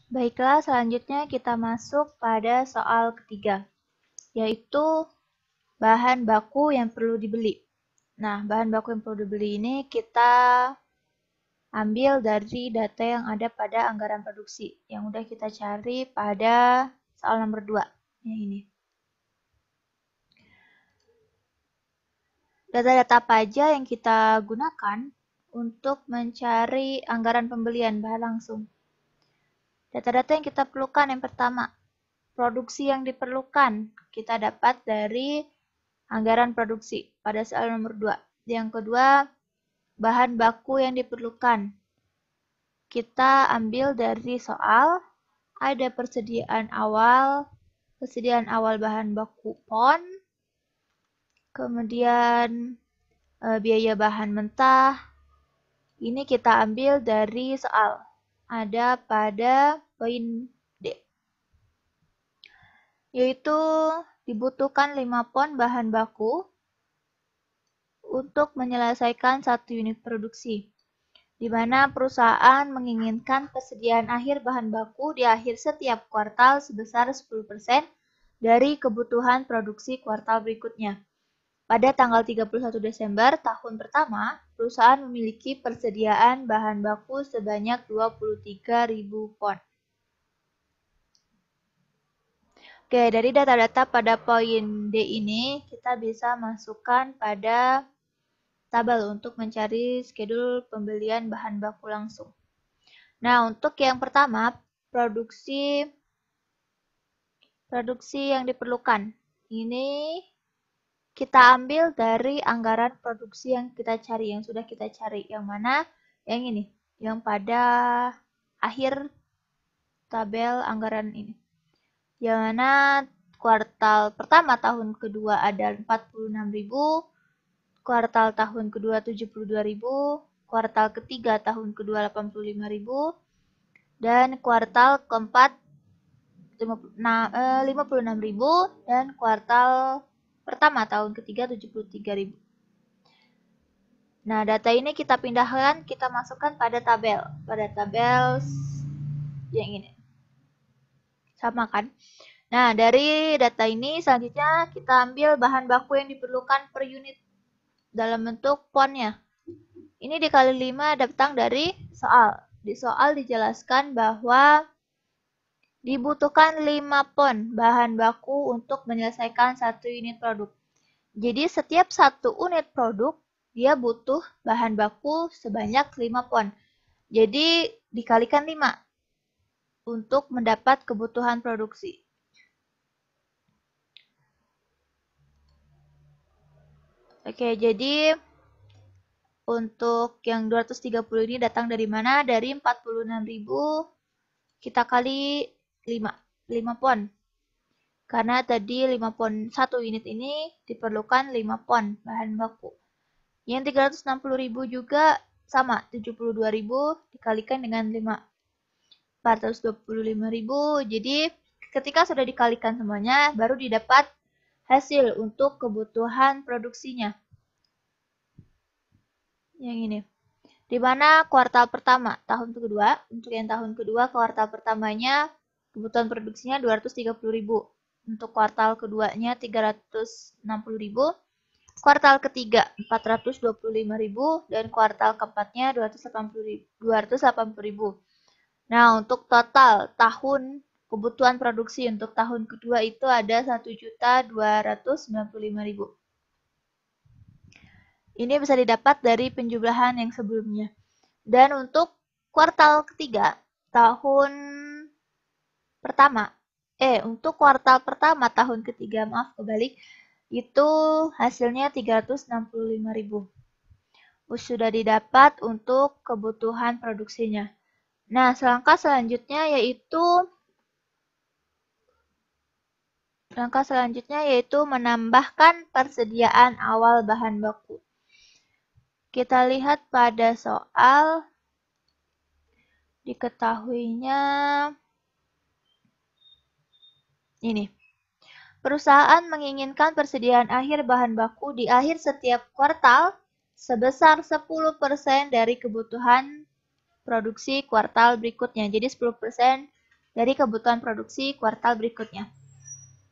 Baiklah, selanjutnya kita masuk pada soal ketiga, yaitu bahan baku yang perlu dibeli. Nah, bahan baku yang perlu dibeli ini kita ambil dari data yang ada pada anggaran produksi, yang udah kita cari pada soal nomor 2, yang ini. Data-data apa aja yang kita gunakan untuk mencari anggaran pembelian bahan langsung? Data-data yang kita perlukan yang pertama, produksi yang diperlukan kita dapat dari anggaran produksi pada soal nomor 2. Yang kedua, bahan baku yang diperlukan. Kita ambil dari soal, ada persediaan awal bahan baku PON, kemudian biaya bahan mentah. Ini kita ambil dari soal, ada pada poin D. Yaitu dibutuhkan 5 pon bahan baku untuk menyelesaikan 1 unit produksi, di mana perusahaan menginginkan persediaan akhir bahan baku di akhir setiap kuartal sebesar 10% dari kebutuhan produksi kuartal berikutnya. Pada tanggal 31 Desember tahun pertama, perusahaan memiliki persediaan bahan baku sebanyak 23.000 pon. Oke, dari data-data pada poin D ini, kita bisa masukkan pada tabel untuk mencari schedule pembelian bahan baku langsung. Nah, untuk yang pertama, produksi yang diperlukan. Ini kita ambil dari anggaran produksi yang kita cari, yang sudah kita cari. Yang mana? Yang ini, yang pada akhir tabel anggaran ini. Yang mana kuartal pertama tahun kedua ada 46.000, kuartal tahun kedua 72.000, kuartal ketiga tahun kedua 85.000, dan kuartal keempat 56.000, dan kuartal pertama tahun ketiga 73.000. Nah, data ini kita pindahkan, kita masukkan pada tabel yang ini. Sama kan? Nah, dari data ini selanjutnya kita ambil bahan baku yang diperlukan per unit dalam bentuk ponnya. Ini dikali 5 datang dari soal. Di soal dijelaskan bahwa dibutuhkan 5 pon bahan baku untuk menyelesaikan 1 unit produk. Jadi setiap 1 unit produk dia butuh bahan baku sebanyak 5 pon. Jadi dikalikan 5 untuk mendapat kebutuhan produksi. Oke, jadi untuk yang 230 ini datang dari mana? Dari 46.000 kita kali 5 pon. Karena tadi 5 pon 1 unit ini diperlukan 5 pon bahan baku. Yang 360.000 juga sama, 72.000 dikalikan dengan 5. 425.000. Jadi ketika sudah dikalikan semuanya, baru didapat hasil untuk kebutuhan produksinya. Yang ini. Di mana kuartal pertama tahun kedua, untuk yang tahun kedua kuartal pertamanya kebutuhan produksinya 230.000. Untuk kuartal keduanya 360.000. Kuartal ketiga 425.000 dan kuartal keempatnya 280.000. Nah, untuk total tahun kebutuhan produksi untuk tahun kedua itu ada 1.295.000. Ini bisa didapat dari penjumlahan yang sebelumnya. Dan untuk kuartal ketiga tahun pertama, untuk kuartal pertama tahun ketiga, maaf kebalik, itu hasilnya 365.000. Sudah didapat untuk kebutuhan produksinya. Nah, langkah selanjutnya yaitu menambahkan persediaan awal bahan baku. Kita lihat pada soal, diketahuinya ini. Perusahaan menginginkan persediaan akhir bahan baku di akhir setiap kuartal sebesar 10% dari kebutuhan produksi kuartal berikutnya. Jadi 10% dari kebutuhan produksi kuartal berikutnya.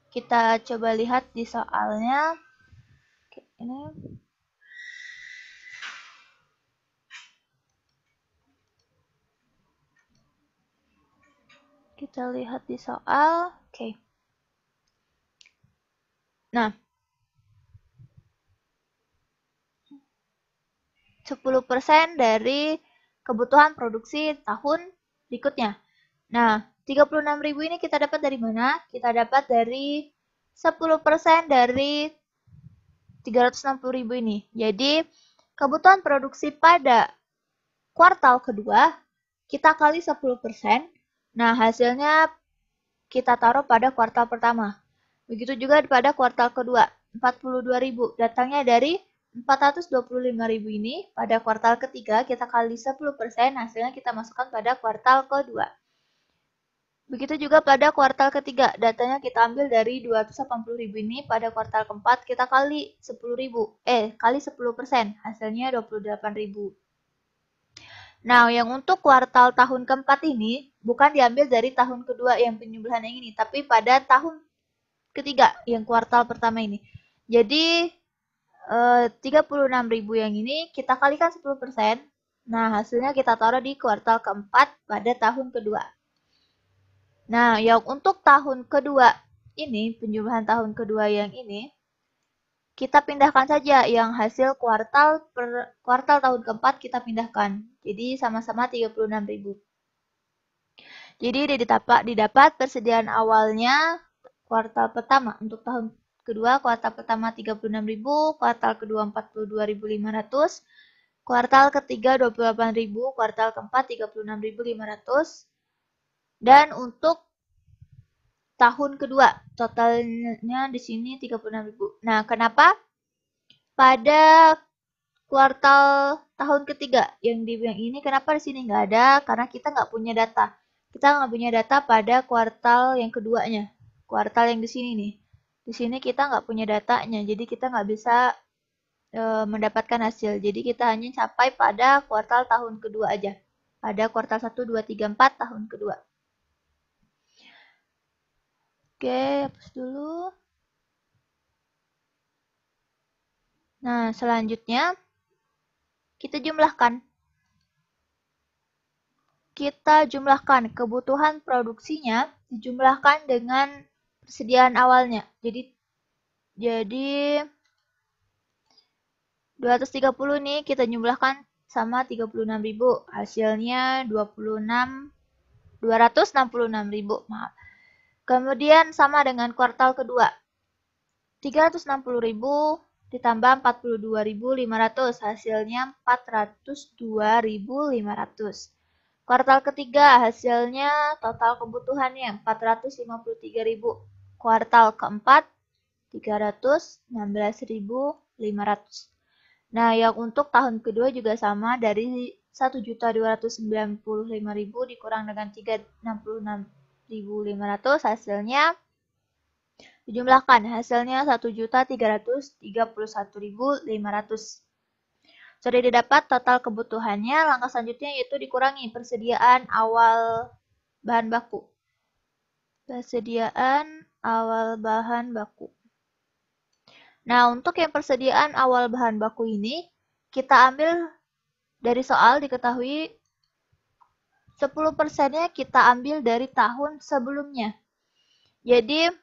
Kita coba lihat di soalnya. Ini kita lihat di soal. Oke. Nah, 10% dari kebutuhan produksi tahun berikutnya. Nah, 36.000 ini kita dapat dari mana? Kita dapat dari 10% dari 360.000 ini. Jadi, kebutuhan produksi pada kuartal kedua, kita kali 10%. Nah, hasilnya kita taruh pada kuartal pertama. Begitu juga pada kuartal kedua, 42.000. Datangnya dari 425.000 ini pada kuartal ketiga, kita kali 10%, hasilnya kita masukkan pada kuartal kedua. Begitu juga pada kuartal ketiga, datanya kita ambil dari 280.000 ini pada kuartal keempat, kita kali 10.000, kali 10%, hasilnya 28.000. Nah, yang untuk kuartal tahun keempat ini, bukan diambil dari tahun kedua yang penjumlahan yang ini, tapi pada tahun ketiga yang kuartal pertama ini. Jadi, 36.000 yang ini kita kalikan 10%. Nah, hasilnya kita taruh di kuartal keempat pada tahun kedua. Nah, yang untuk tahun kedua ini, penjumlahan tahun kedua yang ini, kita pindahkan saja yang hasil kuartal tahun keempat kita pindahkan. Jadi sama-sama 36.000. Jadi didapat persediaan awalnya kuartal pertama untuk tahun kedua, kuartal pertama 36.000, kuartal kedua 42.500, kuartal ketiga 28.000, kuartal keempat 36.500. Dan untuk tahun kedua, totalnya di sini 36.000. Nah, kenapa pada kuartal tahun ketiga yang ini kenapa di sini nggak ada? Karena kita nggak punya data. Kita nggak punya data pada kuartal yang keduanya. Kuartal yang di sini nih. Di sini kita nggak punya datanya, jadi kita nggak bisa mendapatkan hasil. Jadi kita hanya capai pada kuartal tahun kedua aja. Pada kuartal 1, 2, 3, 4 tahun kedua. Oke, hapus dulu. Nah, selanjutnya kita jumlahkan. Kita jumlahkan kebutuhan produksinya dijumlahkan dengan persediaan awalnya. Jadi 230 nih kita jumlahkan sama 36.000. Hasilnya 266.000, maaf. Kemudian sama dengan kuartal kedua. 360.000 ditambah 42.500, hasilnya 402.500. Kuartal ketiga hasilnya total kebutuhannya 453.000. Kuartal keempat 316.500. Nah, yang untuk tahun kedua juga sama, dari 1.295.000 dikurang dengan 366.500, hasilnya dijumlahkan. Hasilnya 1.331.500. Sudah didapat total kebutuhannya, langkah selanjutnya yaitu dikurangi persediaan awal bahan baku. Persediaan awal bahan baku. Nah, untuk yang persediaan awal bahan baku ini, kita ambil dari soal diketahui 10%-nya kita ambil dari tahun sebelumnya. Jadi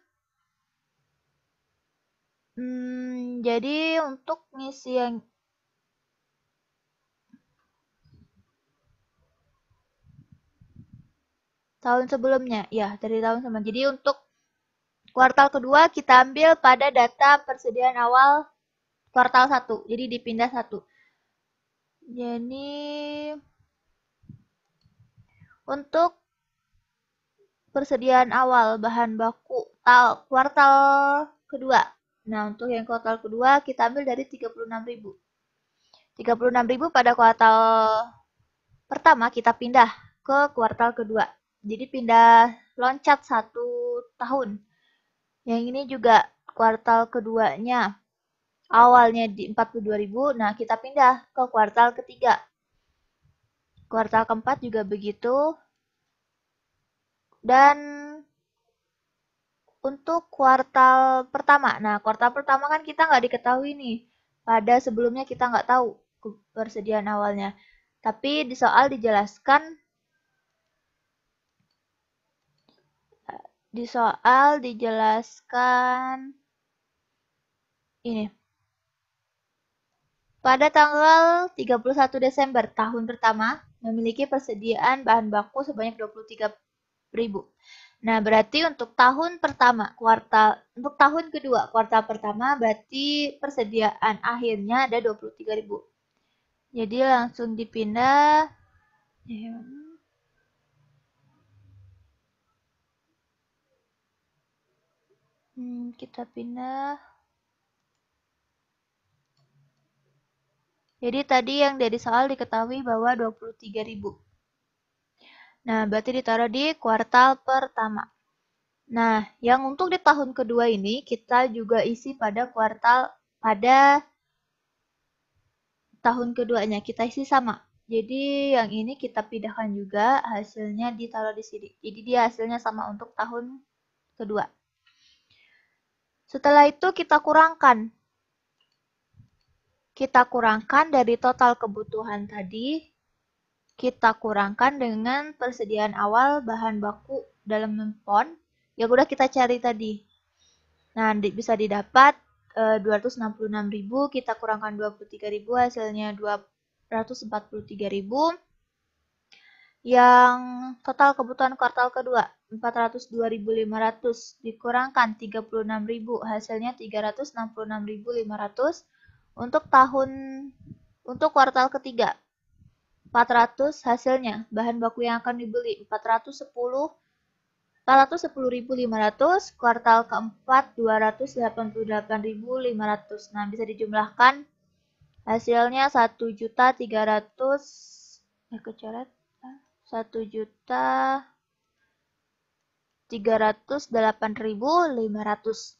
untuk ngisi yang tahun sebelumnya, ya dari tahun sebelumnya. Jadi untuk kuartal kedua kita ambil pada data persediaan awal kuartal 1. Jadi dipindah 1. Jadi untuk persediaan awal bahan baku kuartal kedua. Nah, untuk yang kuartal kedua kita ambil dari 36.000. 36.000 pada kuartal pertama kita pindah ke kuartal kedua. Jadi pindah loncat 1 tahun. Yang ini juga kuartal keduanya. Awalnya di 42.000, nah kita pindah ke kuartal ketiga. Kuartal keempat juga begitu. Dan untuk kuartal pertama, nah kuartal pertama kan kita nggak diketahui nih. Pada sebelumnya kita nggak tahu persediaan awalnya. Tapi di soal dijelaskan, ini. Pada tanggal 31 Desember tahun pertama memiliki persediaan bahan baku sebanyak 23.000. Nah, berarti untuk tahun pertama, untuk tahun kedua, kuartal pertama berarti persediaan akhirnya ada 23.000. Jadi langsung dipindah. Kita pindah. Jadi tadi yang dari soal diketahui bahwa 23.000. Nah, berarti ditaruh di kuartal pertama. Nah, yang untuk di tahun kedua ini kita juga isi pada tahun keduanya kita isi sama. Jadi yang ini kita pindahkan juga, hasilnya ditaruh di sini. Jadi dia hasilnya sama untuk tahun kedua. Setelah itu kita kurangkan. Kita kurangkan dari total kebutuhan tadi, kita kurangkan dengan persediaan awal bahan baku dalam pon yang udah kita cari tadi. Nah, bisa didapat 266.000, kita kurangkan 23.000, hasilnya 243.000. Yang total kebutuhan kuartal kedua 402.500 dikurangkan 36.000, hasilnya 366.500. Untuk kuartal ketiga 400, hasilnya bahan baku yang akan dibeli 410.500, kuartal keempat 288.500. Nah, bisa dijumlahkan hasilnya 1.308.500.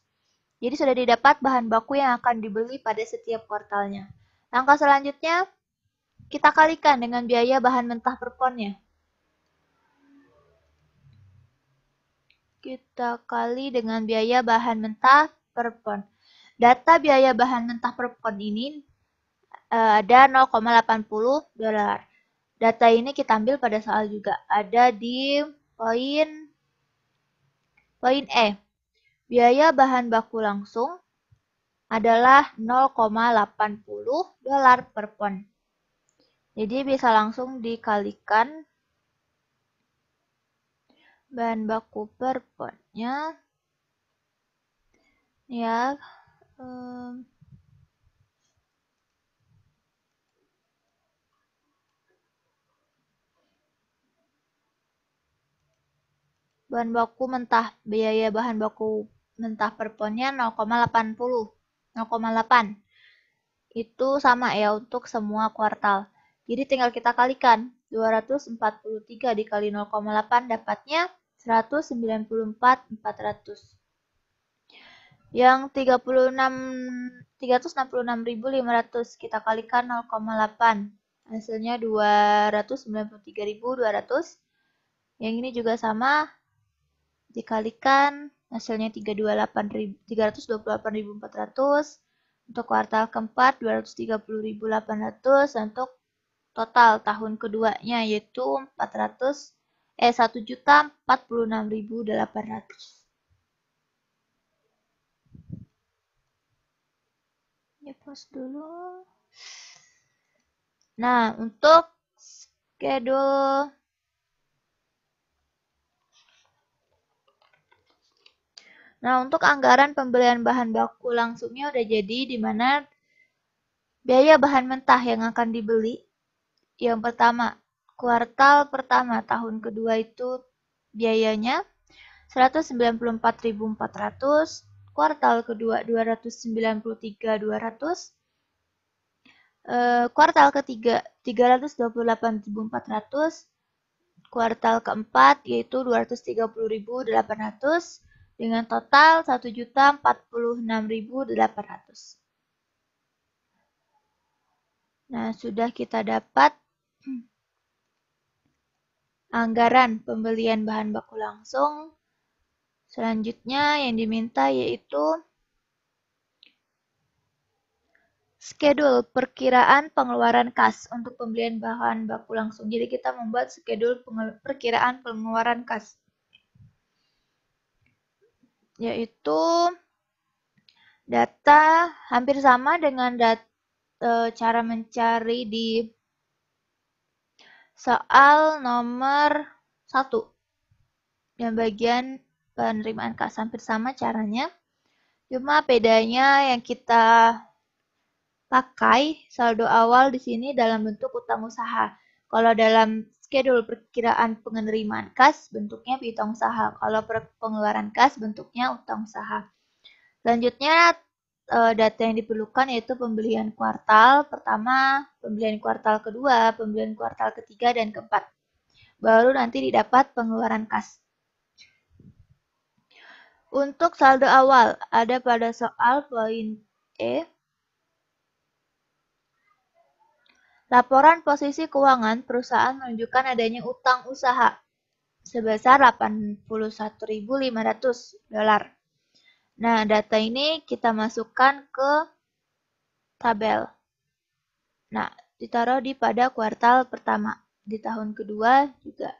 Jadi sudah didapat bahan baku yang akan dibeli pada setiap kuartalnya. Langkah selanjutnya, kita kalikan dengan biaya bahan mentah per ponnya. Kita kali dengan biaya bahan mentah per pon. Data biaya bahan mentah per pon ini ada 0,80 dolar. Data ini kita ambil pada soal juga. Ada di poin E. Biaya bahan baku langsung adalah 0,80 dolar per pon. Jadi bisa langsung dikalikan bahan baku per ponnya. Ya, bahan baku mentah, biaya bahan baku mentah per ponnya 0,80. 0,8. Itu sama ya untuk semua kuartal. Jadi tinggal kita kalikan. 243 dikali 0,8 dapatnya 194.400. Yang 366.500 kita kalikan 0,8. Hasilnya 293.200. Yang ini juga sama. Dikalikan hasilnya 328.400. Untuk kuartal keempat 230.800. Untuk total tahun keduanya yaitu 1.046.800. Ya, pause dulu. Nah, untuk schedule untuk anggaran pembelian bahan baku langsungnya udah jadi, di mana biaya bahan mentah yang akan dibeli. Yang pertama, kuartal pertama tahun kedua itu biayanya 194.400, kuartal kedua 293.200, kuartal ketiga 328.400, kuartal keempat yaitu 230.800 dengan total 1.046.800. Nah, sudah kita dapat anggaran pembelian bahan baku langsung. Selanjutnya yang diminta yaitu schedule perkiraan pengeluaran kas untuk pembelian bahan baku langsung. Jadi kita membuat schedule perkiraan pengeluaran kas, yaitu data hampir sama dengan cara mencari di soal nomor 1 yang bagian penerimaan kas. Hampir sama caranya, cuma bedanya yang kita pakai saldo awal di sini dalam bentuk utang usaha. Kalau dalam schedule perkiraan penerimaan kas bentuknya piutang usaha. Kalau pengeluaran kas bentuknya utang usaha. Selanjutnya data yang diperlukan yaitu pembelian kuartal pertama, pembelian kuartal kedua, pembelian kuartal ketiga, dan keempat. Baru nanti didapat pengeluaran kas. Untuk saldo awal ada pada soal poin E. Laporan posisi keuangan perusahaan menunjukkan adanya utang usaha sebesar $81.500. Nah, data ini kita masukkan ke tabel. Nah, ditaruh pada kuartal pertama. Di tahun kedua juga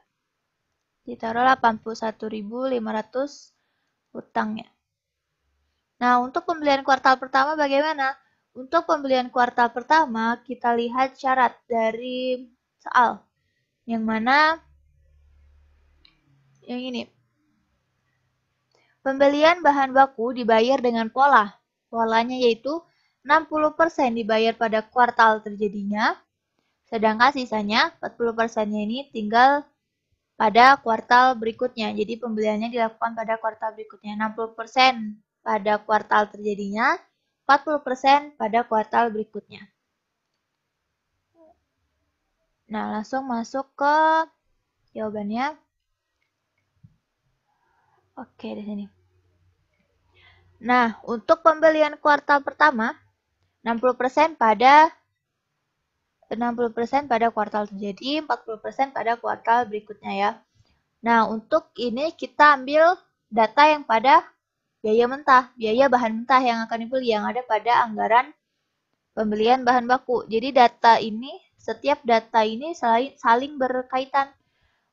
ditaruh 81.500 utangnya. Nah, untuk pembelian kuartal pertama bagaimana? Untuk pembelian kuartal pertama, kita lihat syarat dari soal. Yang mana? Yang ini. Pembelian bahan baku dibayar dengan pola. Polanya yaitu 60% dibayar pada kuartal terjadinya, sedangkan sisanya 40%-nya ini tinggal pada kuartal berikutnya. Jadi pembeliannya dilakukan pada kuartal berikutnya. 60% pada kuartal terjadinya, 40% pada kuartal berikutnya. Nah, langsung masuk ke jawabannya. Oke, di sini. Nah, untuk pembelian kuartal pertama, 60% pada kuartal terjadi, 40% pada kuartal berikutnya ya. Nah, untuk ini kita ambil data yang pada biaya mentah, biaya bahan mentah yang akan dibeli yang ada pada anggaran pembelian bahan baku. Jadi setiap data ini saling berkaitan.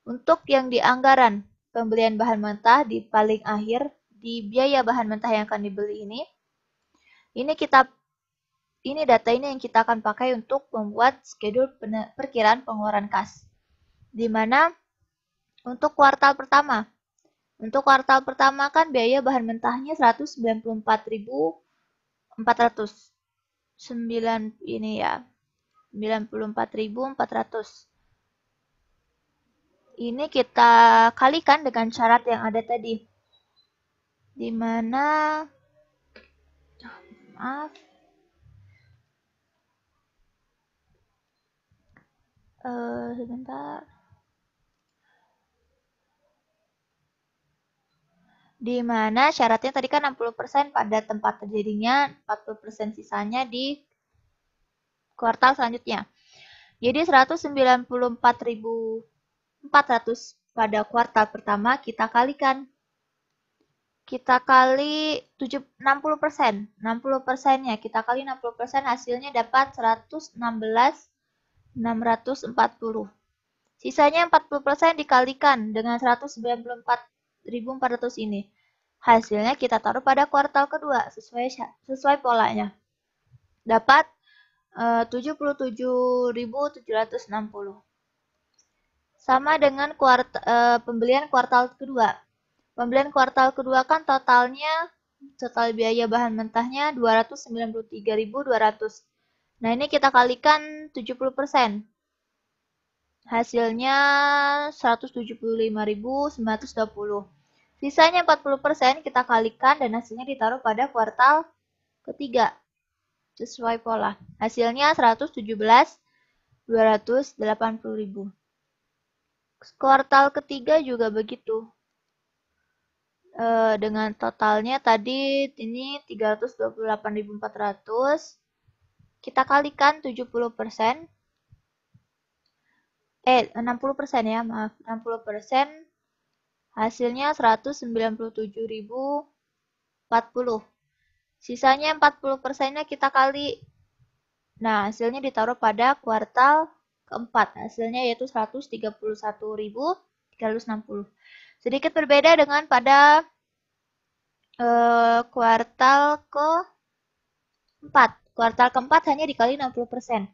Untuk yang di anggaran pembelian bahan mentah di paling akhir di biaya bahan mentah yang akan dibeli ini data ini yang kita akan pakai untuk membuat schedule perkiraan pengeluaran kas. Di mana untuk kuartal pertama kan biaya bahan mentahnya 194.400. 94.400. Ini kita kalikan dengan syarat yang ada tadi. Di mana sebentar. Di mana syaratnya tadi kan 60% pada tempat terjadinya, 40% sisanya di kuartal selanjutnya. Jadi 194.400 pada kuartal pertama kita kalikan. Kita kali 60%. 60%-nya kita kali 60% hasilnya dapat 116.640. Sisanya 40% dikalikan dengan 194.400 ini. Hasilnya kita taruh pada kuartal kedua sesuai polanya. Dapat 77.760. Sama dengan pembelian kuartal kedua. Pembelian kuartal kedua kan total biaya bahan mentahnya 293.200. Nah, ini kita kalikan 70%. Hasilnya 175.920. Sisanya 40% kita kalikan dan hasilnya ditaruh pada kuartal ketiga. Sesuai pola. Hasilnya 117.280.000. Kuartal ketiga juga begitu. Dengan totalnya tadi ini 328.400. Kita kalikan 70%. 60% ya, maaf. 60% hasilnya 197.040. Sisanya 40%-nya kita kali. Nah, hasilnya ditaruh pada kuartal keempat. Hasilnya yaitu 131.360. Sedikit berbeda dengan pada kuartal keempat. Kuartal keempat hanya dikali 60%.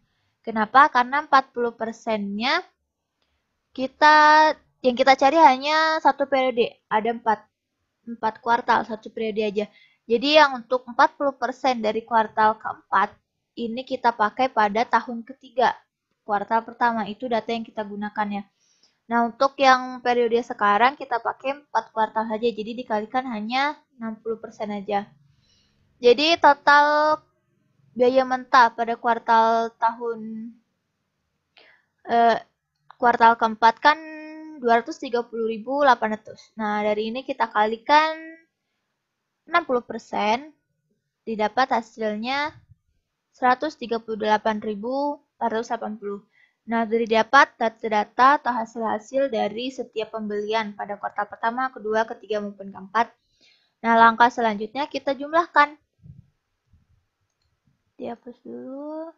Kenapa? Karena 40%-nya yang kita cari hanya satu periode. Ada 4 kuartal, satu periode aja. Jadi yang untuk 40% dari kuartal keempat, ini kita pakai pada tahun ketiga. Kuartal pertama, itu data yang kita gunakan ya. Nah, untuk yang periode sekarang kita pakai 4 kuartal saja, jadi dikalikan hanya 60% aja. Jadi total biaya mentah pada kuartal keempat kan 230.800. Nah, dari ini kita kalikan 60%, didapat hasilnya 138.480. Nah, dari dapat data-data atau hasil-hasil dari setiap pembelian pada kuartal pertama, kedua, ketiga, maupun keempat. Nah, langkah selanjutnya kita jumlahkan. Dihapus dulu.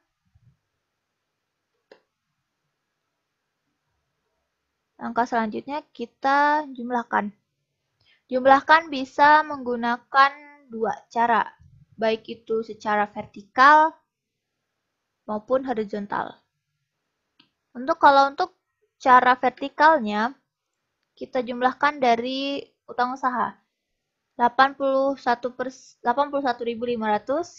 Langkah selanjutnya kita jumlahkan. Jumlahkan bisa menggunakan dua cara, baik itu secara vertikal maupun horizontal. Kalau untuk cara vertikalnya, kita jumlahkan dari utang usaha. 81.500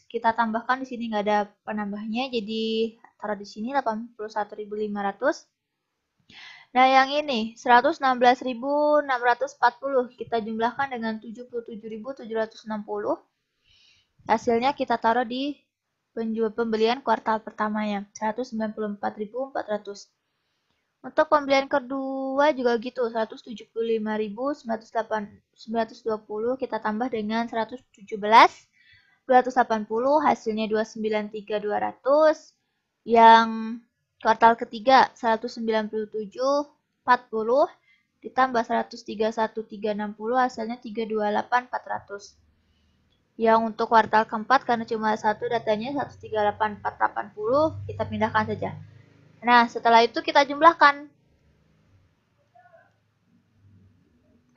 kita tambahkan di sini nggak ada penambahnya, jadi taruh di sini 81.500. Nah, yang ini 116.640 kita jumlahkan dengan 77.760. Hasilnya kita taruh di pembelian kuartal pertamanya 194.400. Untuk pembelian kedua juga gitu, 175.920 kita tambah dengan 117.280, hasilnya 293.200. Yang kuartal ketiga 197.40 ditambah 131.360, hasilnya 328.400. Yang untuk kuartal keempat karena cuma satu datanya 138.480, kita pindahkan saja. Nah, setelah itu kita jumlahkan.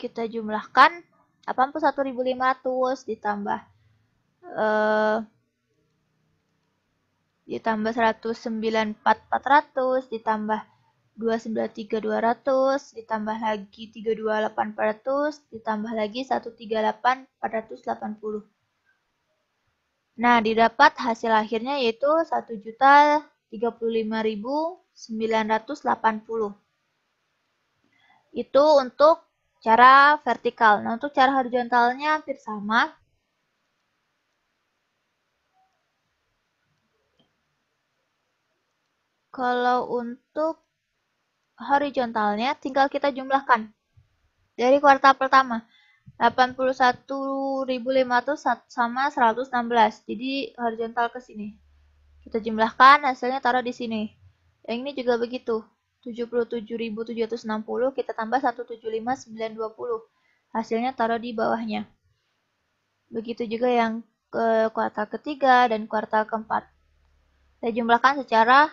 Kita jumlahkan 81.500 ditambah 194.400 ditambah 293.200 ditambah lagi 328.400 ditambah lagi 138.480. Nah, didapat hasil akhirnya yaitu 1.035.980. Itu untuk cara vertikal. Nah, untuk cara horizontalnya hampir sama. Kalau untuk horizontalnya tinggal kita jumlahkan. Dari kuartal pertama, 81.500 sama 116. Jadi horizontal ke sini. Kita jumlahkan, hasilnya taruh di sini. Yang ini juga begitu. 77.760 kita tambah 175.920. Hasilnya taruh di bawahnya. Begitu juga yang ke kuartal ketiga dan kuartal keempat. Saya jumlahkan secara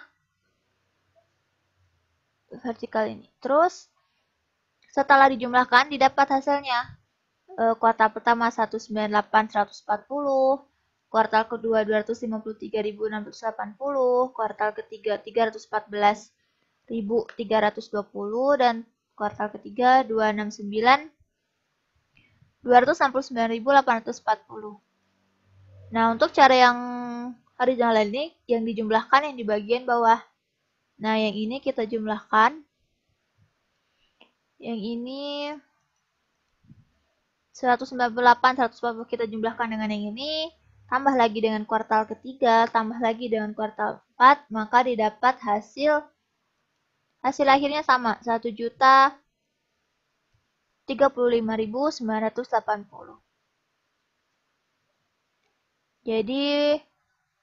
vertikal ini. Terus setelah dijumlahkan didapat hasilnya. Kuartal pertama 198.140, kuartal kedua 253.680, kuartal ketiga 314.320 dan kuartal ketiga 269.840. Nah, untuk cara yang horizontal ini yang dijumlahkan yang di bagian bawah. Nah, yang ini kita jumlahkan. Yang ini 198, 140 kita jumlahkan dengan yang ini. Tambah lagi dengan kuartal ketiga, tambah lagi dengan kuartal 4, maka didapat hasil akhirnya sama, 1.035.980. Jadi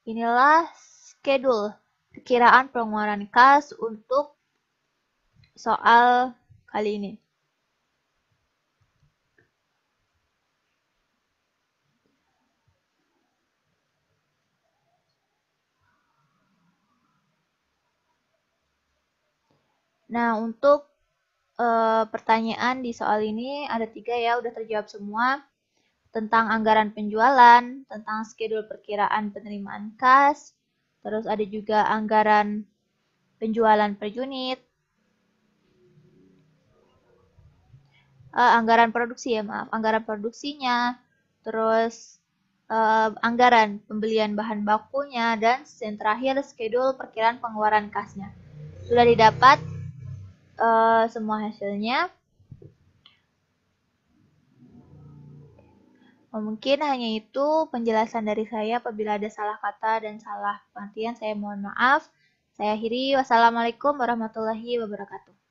inilah schedule perkiraan pengeluaran kas untuk soal kali ini. Nah, untuk pertanyaan di soal ini ada 3 ya, udah terjawab semua. Tentang anggaran penjualan, tentang schedule perkiraan penerimaan kas, terus ada juga anggaran penjualan per unit, anggaran produksi ya maaf, anggaran produksinya, terus anggaran pembelian bahan bakunya, dan yang terakhir schedule perkiraan pengeluaran kasnya. Sudah didapat semua hasilnya. Mungkin hanya itu penjelasan dari saya. Apabila ada salah kata dan salah pengertian, saya mohon maaf. Saya akhiri. Wassalamualaikum warahmatullahi wabarakatuh.